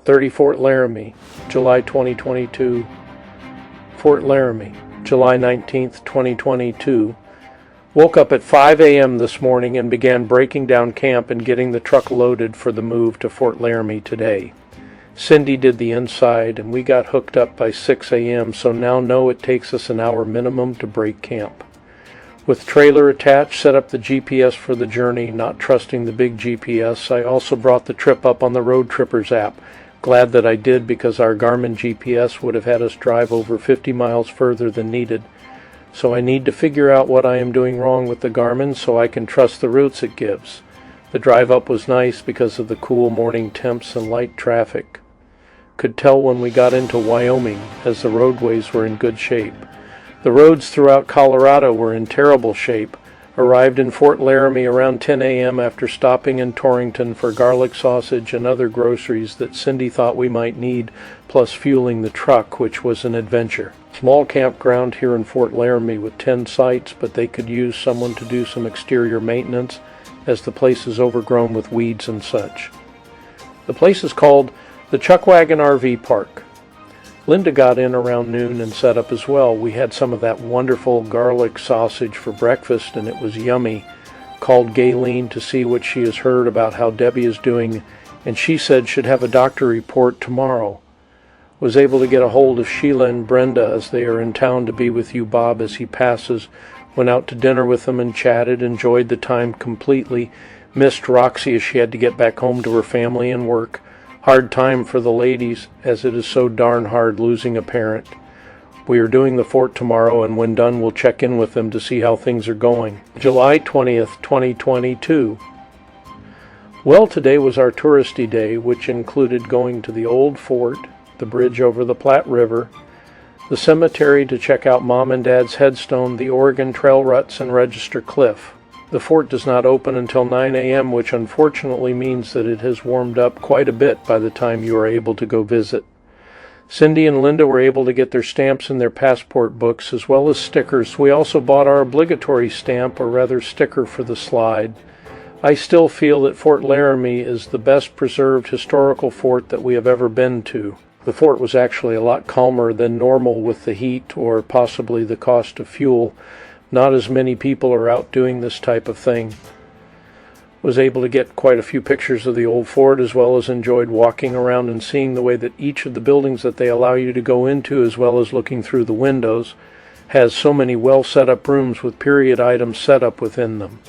30 Fort Laramie, July 2022. Fort Laramie, July 19th, 2022. Woke up at 5 a.m. this morning and began breaking down camp and getting the truck loaded for the move to Fort Laramie today. Cindy did the inside and we got hooked up by 6 a.m. so now know it takes us an hour minimum to break camp. With trailer attached, set up the GPS for the journey, not trusting the big GPS. I also brought the trip up on the Road Trippers app. Glad that I did because our Garmin GPS would have had us drive over 50 miles further than needed. So I need to figure out what I am doing wrong with the Garmin so I can trust the routes it gives. The drive up was nice because of the cool morning temps and light traffic. Could tell when we got into Wyoming as the roadways were in good shape. The roads throughout Colorado were in terrible shape. Arrived in Fort Laramie around 10 a.m. after stopping in Torrington for garlic sausage and other groceries that Cindy thought we might need, plus fueling the truck, which was an adventure. Small campground here in Fort Laramie with 10 sites, but they could use someone to do some exterior maintenance as the place is overgrown with weeds and such. The place is called the Chuckwagon RV Park. Linda got in around noon and set up as well. We had some of that wonderful garlic sausage for breakfast and it was yummy. Called Gayleen to see what she has heard about how Debbie is doing and she said should have a doctor report tomorrow. Was able to get a hold of Sheila and Brenda as they are in town to be with you Bob as he passes. Went out to dinner with them and chatted, enjoyed the time completely. Missed Roxy as she had to get back home to her family and work. Hard time for the ladies, as it is so darn hard losing a parent. We are doing the fort tomorrow, and when done, we'll check in with them to see how things are going. July 20th, 2022. Well, today was our touristy day, which included going to the old fort, the bridge over the Platte River, the cemetery to check out Mom and Dad's headstone, the Oregon Trail Ruts, and Register Cliff. The fort does not open until 9 a.m., which unfortunately means that it has warmed up quite a bit by the time you are able to go visit. Cindy and Linda were able to get their stamps and their passport books, as well as stickers. We also bought our obligatory stamp, or rather sticker, for the slide. I still feel that Fort Laramie is the best preserved historical fort that we have ever been to. The fort was actually a lot calmer than normal with the heat, or possibly the cost of fuel. Not as many people are out doing this type of thing. Was able to get quite a few pictures of the old fort, as well as enjoyed walking around and seeing the way that each of the buildings that they allow you to go into, as well as looking through the windows, has so many well set up rooms with period items set up within them.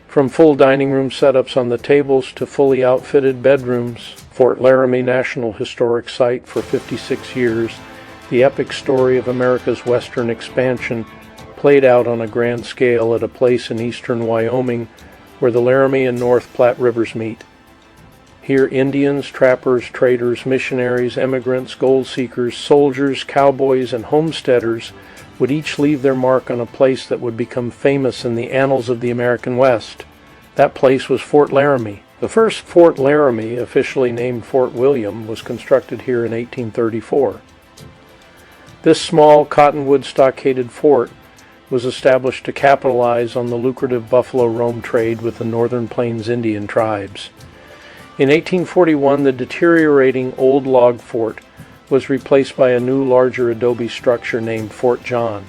From full dining room setups on the tables to fully outfitted bedrooms. Fort Laramie National Historic Site for 56 years, the epic story of America's western expansion, played out on a grand scale at a place in eastern Wyoming where the Laramie and North Platte rivers meet. Here Indians, trappers, traders, missionaries, immigrants, gold seekers, soldiers, cowboys, and homesteaders would each leave their mark on a place that would become famous in the annals of the American West. That place was Fort Laramie. The first Fort Laramie, officially named Fort William, was constructed here in 1834. This small cottonwood stockaded fort was established to capitalize on the lucrative buffalo roam trade with the Northern Plains Indian tribes. In 1841, the deteriorating old log fort was replaced by a new, larger adobe structure named Fort John.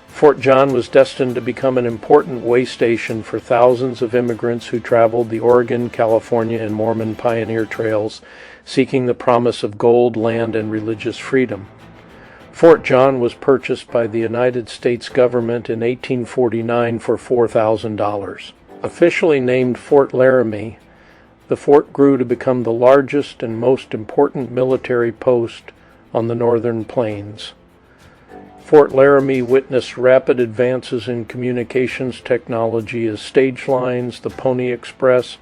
Fort John was destined to become an important way station for thousands of immigrants who traveled the Oregon, California, and Mormon pioneer trails, seeking the promise of gold, land, and religious freedom. Fort John was purchased by the United States government in 1849 for $4,000. Officially named Fort Laramie, the fort grew to become the largest and most important military post on the northern plains. Fort Laramie witnessed rapid advances in communications technology as stage lines, the Pony Express,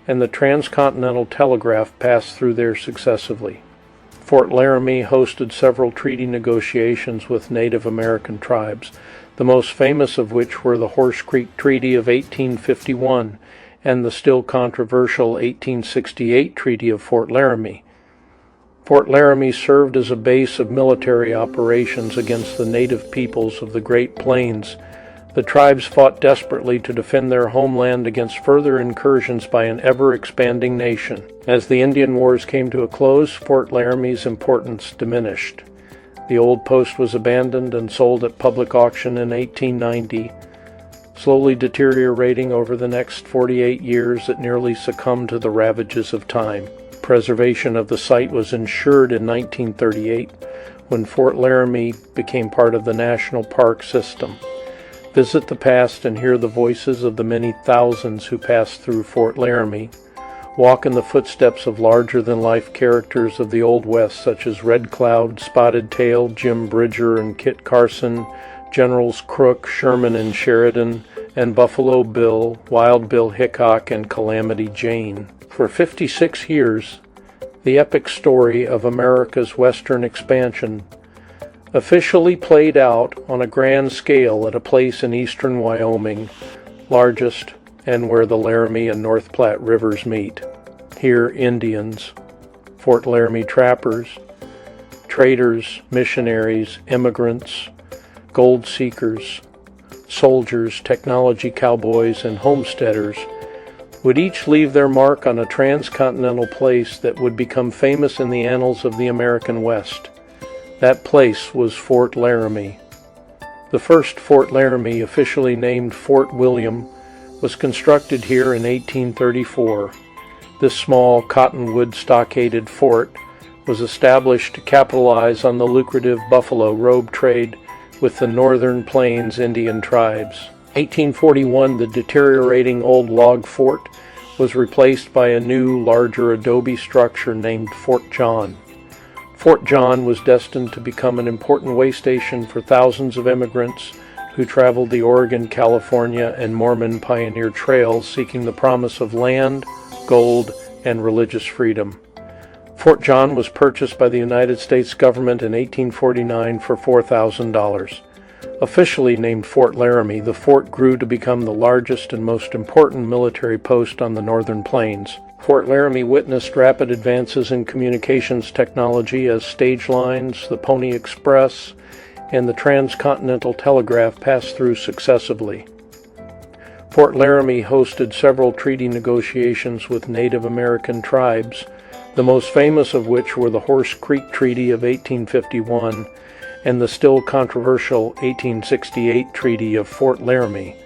and the Transcontinental Telegraph passed through there successively. Fort Laramie hosted several treaty negotiations with Native American tribes, the most famous of which were the Horse Creek Treaty of 1851 and the still controversial 1868 Treaty of Fort Laramie. Fort Laramie served as a base of military operations against the native peoples of the Great Plains The tribes fought desperately to defend their homeland against further incursions by an ever-expanding nation. As the Indian Wars came to a close, Fort Laramie's importance diminished. The old post was abandoned and sold at public auction in 1890, slowly deteriorating over the next 48 years. It nearly succumbed to the ravages of time. Preservation of the site was ensured in 1938 when Fort Laramie became part of the National Park System. Visit the past and hear the voices of the many thousands who passed through Fort Laramie. Walk in the footsteps of larger-than-life characters of the Old West such as Red Cloud, Spotted Tail, Jim Bridger and Kit Carson, Generals Crook, Sherman and Sheridan, and Buffalo Bill, Wild Bill Hickok, and Calamity Jane. For 56 years, the epic story of America's western expansion officially played out on a grand scale at a place in eastern Wyoming, largest and where the Laramie and North Platte rivers meet. Here, Indians, Fort Laramie trappers, traders, missionaries, immigrants, gold seekers, soldiers, technology cowboys, and homesteaders would each leave their mark on a transcontinental place that would become famous in the annals of the American West. That place was Fort Laramie. The first Fort Laramie, officially named Fort William, was constructed here in 1834. This small cottonwood stockaded fort was established to capitalize on the lucrative buffalo robe trade with the Northern Plains Indian tribes. 1841, the deteriorating old log fort was replaced by a new, larger adobe structure named Fort John. Fort John was destined to become an important way station for thousands of immigrants who traveled the Oregon, California, and Mormon pioneer trails seeking the promise of land, gold, and religious freedom. Fort John was purchased by the United States government in 1849 for $4,000. Officially named Fort Laramie, the fort grew to become the largest and most important military post on the Northern Plains. Fort Laramie witnessed rapid advances in communications technology as stage lines, the Pony Express, and the transcontinental telegraph passed through successively. Fort Laramie hosted several treaty negotiations with Native American tribes, the most famous of which were the Horse Creek Treaty of 1851 and the still controversial 1868 Treaty of Fort Laramie.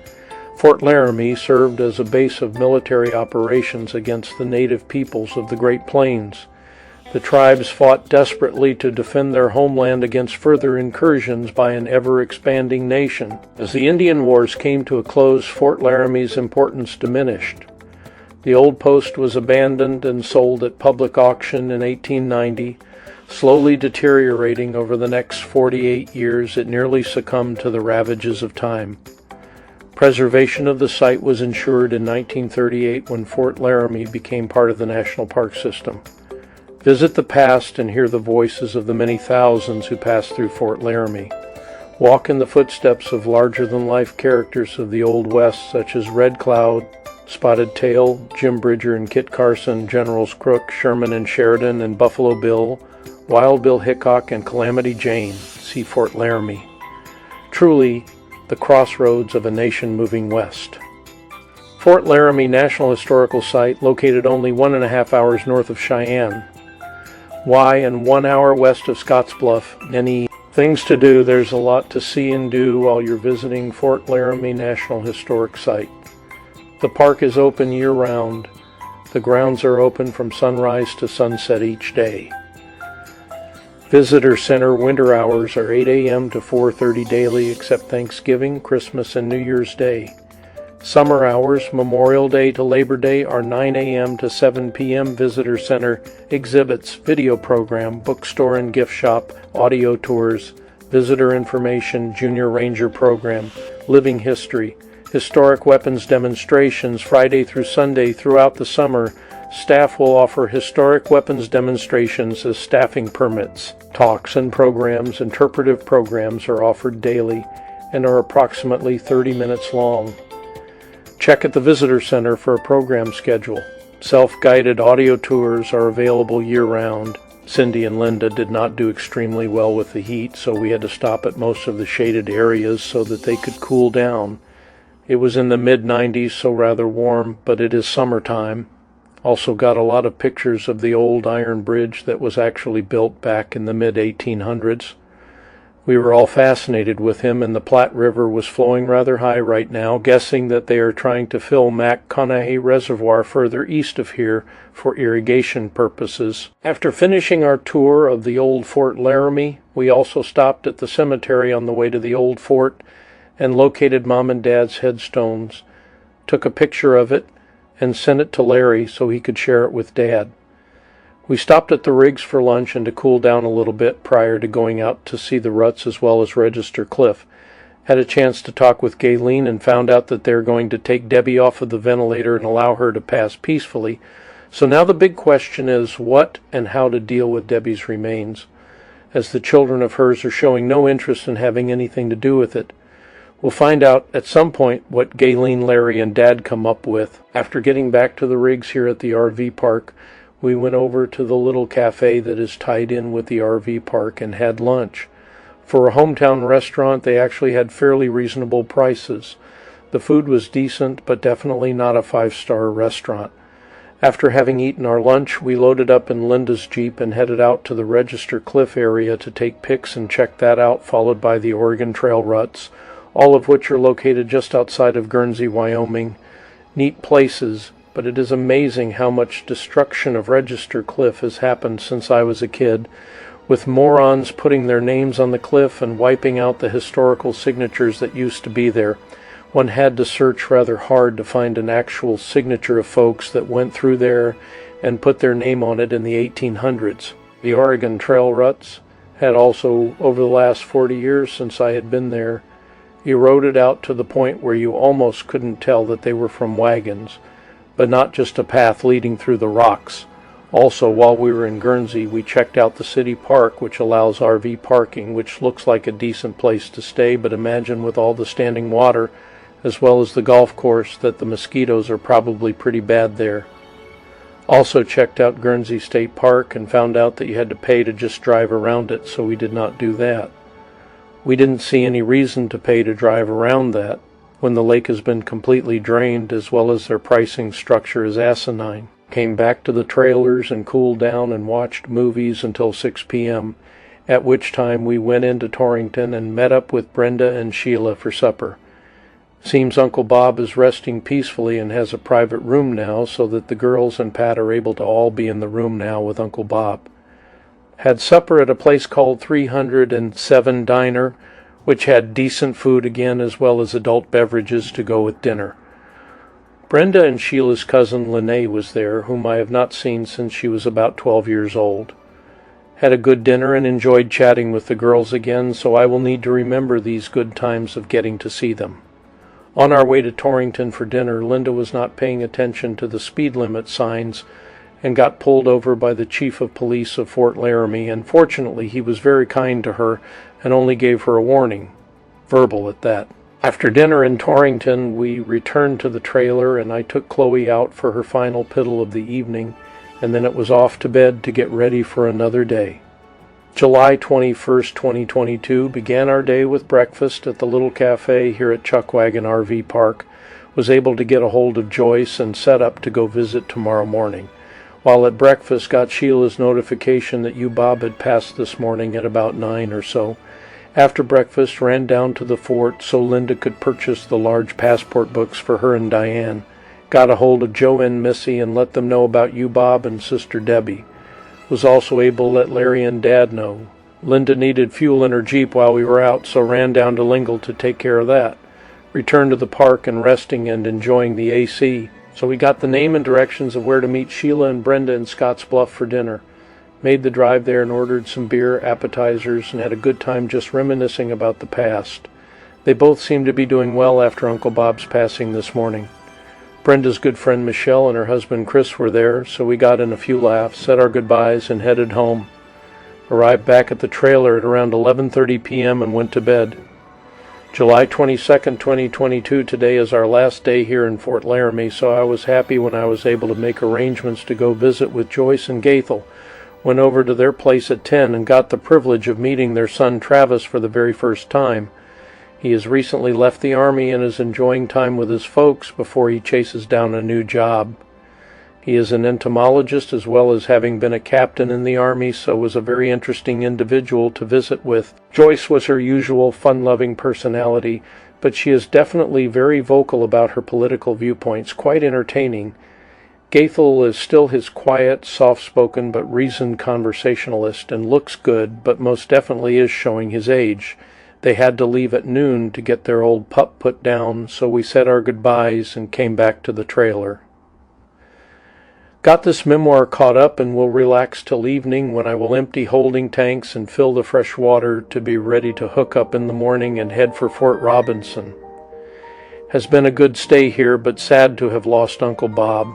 Fort Laramie served as a base of military operations against the native peoples of the Great Plains. The tribes fought desperately to defend their homeland against further incursions by an ever-expanding nation. As the Indian Wars came to a close, Fort Laramie's importance diminished. The old post was abandoned and sold at public auction in 1890. Slowly deteriorating over the next 48 years, it nearly succumbed to the ravages of time. Preservation of the site was ensured in 1938 when Fort Laramie became part of the National Park System. Visit the past and hear the voices of the many thousands who passed through Fort Laramie. Walk in the footsteps of larger-than-life characters of the Old West such as Red Cloud, Spotted Tail, Jim Bridger and Kit Carson, Generals Crook, Sherman and Sheridan, and Buffalo Bill, Wild Bill Hickok, and Calamity Jane. See Fort Laramie. Truly, the crossroads of a nation moving west. Fort Laramie National Historical Site, located only 1.5 hours north of Cheyenne. Why and 1 hour west of Scottsbluff. Many things to do. There's a lot to see and do while you're visiting Fort Laramie National Historic Site. The park is open year-round. The grounds are open from sunrise to sunset each day. Visitor Center winter hours are 8 a.m. to 4:30 daily except Thanksgiving, Christmas, and New Year's Day. Summer hours, Memorial Day to Labor Day, are 9 a.m. to 7 p.m. Visitor Center exhibits, video program, bookstore and gift shop, audio tours, visitor information, junior ranger program, living history, historic weapons demonstrations Friday through Sunday throughout the summer. Staff will offer historic weapons demonstrations as staffing permits. Talks and programs, interpretive programs are offered daily and are approximately 30 minutes long. Check at the Visitor Center for a program schedule. Self-guided audio tours are available year-round. Cindy and Linda did not do extremely well with the heat, so we had to stop at most of the shaded areas so that they could cool down. It was in the mid-90s, so rather warm, but it is summertime. Also got a lot of pictures of the old iron bridge that was actually built back in the mid-1800s. We were all fascinated with him, and the Platte River was flowing rather high right now, guessing that they are trying to fill McConaughey Reservoir further east of here for irrigation purposes. After finishing our tour of the old Fort Laramie, we also stopped at the cemetery on the way to the old fort and located Mom and Dad's headstones, took a picture of it, and sent it to Larry so he could share it with Dad. We stopped at the Rigs for lunch and to cool down a little bit prior to going out to see the Ruts as well as Register Cliff. Had a chance to talk with Gayleen and found out that they're going to take Debbie off of the ventilator and allow her to pass peacefully. So now the big question is what and how to deal with Debbie's remains, as the children of hers are showing no interest in having anything to do with it. We'll find out at some point what Gayleen, Larry, and Dad come up with. After getting back to the Rigs here at the RV park, we went over to the little cafe that is tied in with the RV park and had lunch. For a hometown restaurant, they actually had fairly reasonable prices. The food was decent, but definitely not a five-star restaurant. After having eaten our lunch, we loaded up in Linda's Jeep and headed out to the Register Cliff area to take pics and check that out, followed by the Oregon Trail Ruts, all of which are located just outside of Guernsey, Wyoming. Neat places, but it is amazing how much destruction of Register Cliff has happened since I was a kid, with morons putting their names on the cliff and wiping out the historical signatures that used to be there. One had to search rather hard to find an actual signature of folks that went through there and put their name on it in the 1800s. The Oregon Trail Ruts had also, over the last 40 years since I had been there, eroded out to the point where you almost couldn't tell that they were from wagons, but not just a path leading through the rocks. Also, while we were in Guernsey, we checked out the city park, which allows RV parking, which looks like a decent place to stay, but imagine with all the standing water, as well as the golf course, that the mosquitoes are probably pretty bad there. Also checked out Guernsey State Park and found out that you had to pay to just drive around it, so we did not do that. We didn't see any reason to pay to drive around that, when the lake has been completely drained, as well as their pricing structure is asinine. Came back to the trailers and cooled down and watched movies until 6 p.m., at which time we went into Torrington and met up with Brenda and Sheila for supper. Seems Uncle Bob is resting peacefully and has a private room now, so that the girls and Pat are able to all be in the room now with Uncle Bob. Had supper at a place called 307 Diner, which had decent food again, as well as adult beverages to go with dinner. Brenda and Sheila's cousin Lene was there, whom I have not seen since she was about 12 years old. Had a good dinner and enjoyed chatting with the girls again, so I will need to remember these good times of getting to see them. On our way to Torrington for dinner, Linda was not paying attention to the speed limit signs and got pulled over by the chief of police of Fort Laramie, and fortunately he was very kind to her and only gave her a warning, verbal at that. After dinner in Torrington, we returned to the trailer and I took Chloe out for her final piddle of the evening, and then it was off to bed to get ready for another day. July 21st, 2022 began our day with breakfast at the little cafe here at Chuckwagon RV Park. Was able to get a hold of Joyce and set up to go visit tomorrow morning. While at breakfast, got Sheila's notification that you Bob had passed this morning at about 9 or so. After breakfast, ran down to the fort so Linda could purchase the large passport books for her and Diane. Got a hold of Joe and Missy and let them know about you Bob and Sister Debbie. Was also able to let Larry and Dad know. Linda needed fuel in her Jeep while we were out, so ran down to Lingle to take care of that. Returned to the park and resting and enjoying the AC. So we got the name and directions of where to meet Sheila and Brenda in Scotts Bluff for dinner. Made the drive there and ordered some beer, appetizers, and had a good time just reminiscing about the past. They both seemed to be doing well after Uncle Bob's passing this morning. Brenda's good friend Michelle and her husband Chris were there, so we got in a few laughs, said our goodbyes, and headed home. Arrived back at the trailer at around 11:30 p.m. and went to bed. July 22nd, 2022, today is our last day here in Fort Laramie, so I was happy when I was able to make arrangements to go visit with Joyce and Gaithel. Went over to their place at 10 and got the privilege of meeting their son Travis for the very first time. He has recently left the Army and is enjoying time with his folks before he chases down a new job. He is an entomologist as well as having been a captain in the Army, so was a very interesting individual to visit with. Joyce was her usual fun-loving personality, but she is definitely very vocal about her political viewpoints, quite entertaining. Gaethel is still his quiet, soft-spoken but reasoned conversationalist and looks good, but most definitely is showing his age. They had to leave at noon to get their old pup put down, so we said our goodbyes and came back to the trailer. Got this memoir caught up and will relax till evening, when I will empty holding tanks and fill the fresh water to be ready to hook up in the morning and head for Fort Robinson. Has been a good stay here, but sad to have lost Uncle Bob.